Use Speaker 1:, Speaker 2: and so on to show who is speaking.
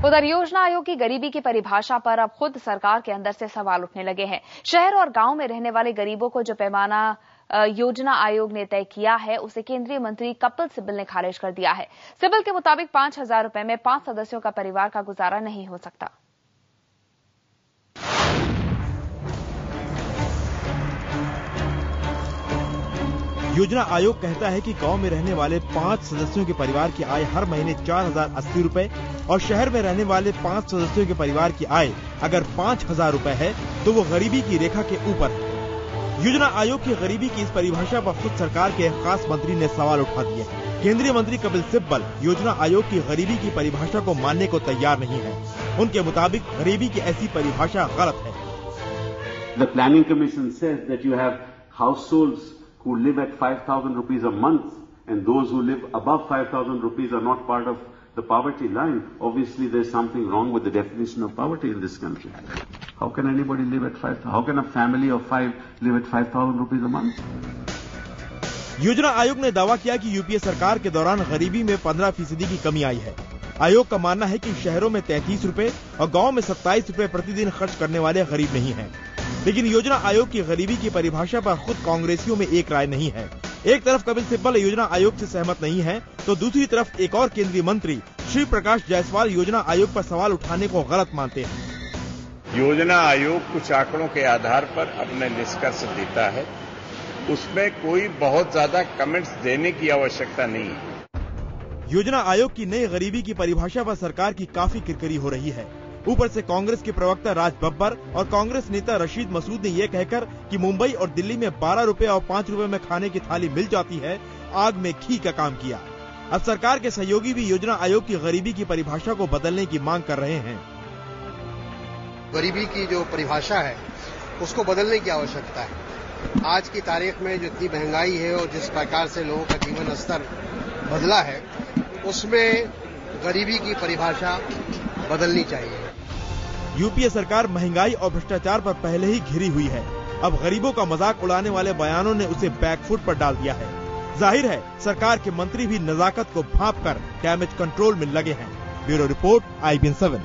Speaker 1: उधर योजना आयोग की गरीबी की परिभाषा पर अब खुद सरकार के अंदर से सवाल उठने लगे हैं। शहर और गांव में रहने वाले गरीबों को जो पैमाना योजना आयोग ने तय किया है उसे केंद्रीय मंत्री कपिल सिब्बल ने खारिज कर दिया है। सिब्बल के मुताबिक 5,000 रुपए में 5 सदस्यों का परिवार का गुजारा नहीं हो सकता।
Speaker 2: योजना आयोग कहता है कि गांव में रहने वाले 5 सदस्यों के परिवार की आय हर महीने 4,080 रुपए और शहर में रहने वाले 5 सदस्यों के परिवार की आय अगर 5,000 रुपए है तो वो गरीबी की रेखा के ऊपर है। योजना आयोग की गरीबी की इस परिभाषा पर खुद सरकार के खास मंत्री ने सवाल उठा दिए। केंद्रीय मंत्री कपिल सिब्बल योजना आयोग की गरीबी की परिभाषा को मानने को तैयार नहीं है। उनके मुताबिक गरीबी की ऐसी परिभाषा गलत है।
Speaker 3: The Planning Commission says that you have households who live at 5,000 rupees a month, and those who live above 5,000 rupees are not part of the poverty line. Obviously, there's something wrong with the definition of poverty in this country. How can anybody live at 5,000? How can a family of 5 live at 5,000 rupees a month?
Speaker 2: योजना आयोग ने दावा किया कि UPA सरकार के दौरान गरीबी में 15% की कमी आई है। आयोग का मानना है कि शहरों में 33 रुपए और गाँव में 27 रुपए प्रतिदिन खर्च करने वाले गरीब नहीं हैं। लेकिन योजना आयोग की गरीबी की परिभाषा पर खुद कांग्रेसियों में एक राय नहीं है। एक तरफ कपिल सिब्बल योजना आयोग से सहमत नहीं है तो दूसरी तरफ एक और केंद्रीय मंत्री श्री प्रकाश जायसवाल योजना आयोग पर सवाल उठाने को गलत मानते हैं।
Speaker 4: योजना आयोग कुछ आंकड़ों के आधार पर अपने निष्कर्ष देता है, उसमें कोई बहुत ज्यादा कमेंट्स देने की आवश्यकता नहीं है।
Speaker 2: योजना आयोग की नई गरीबी की परिभाषा पर सरकार की काफी किरकिरी हो रही है। ऊपर से कांग्रेस के प्रवक्ता राज बब्बर और कांग्रेस नेता रशीद मसूद ने ये कहकर कि मुंबई और दिल्ली में 12 रुपए और 5 रुपए में खाने की थाली मिल जाती है, आग में घी का काम किया। अब सरकार के सहयोगी भी योजना आयोग की गरीबी की परिभाषा को बदलने की मांग कर रहे हैं।
Speaker 5: गरीबी की जो परिभाषा है उसको बदलने की आवश्यकता है। आज की तारीख में जितनी महंगाई है और जिस प्रकार से लोगों का जीवन स्तर बदला है उसमें गरीबी की परिभाषा बदलनी चाहिए।
Speaker 2: यूपीए सरकार महंगाई और भ्रष्टाचार पर पहले ही घिरी हुई है। अब गरीबों का मजाक उड़ाने वाले बयानों ने उसे बैकफुट पर डाल दिया है। जाहिर है सरकार के मंत्री भी नजाकत को भांप कर डैमेज कंट्रोल में लगे हैं। Bureau report IBN 7।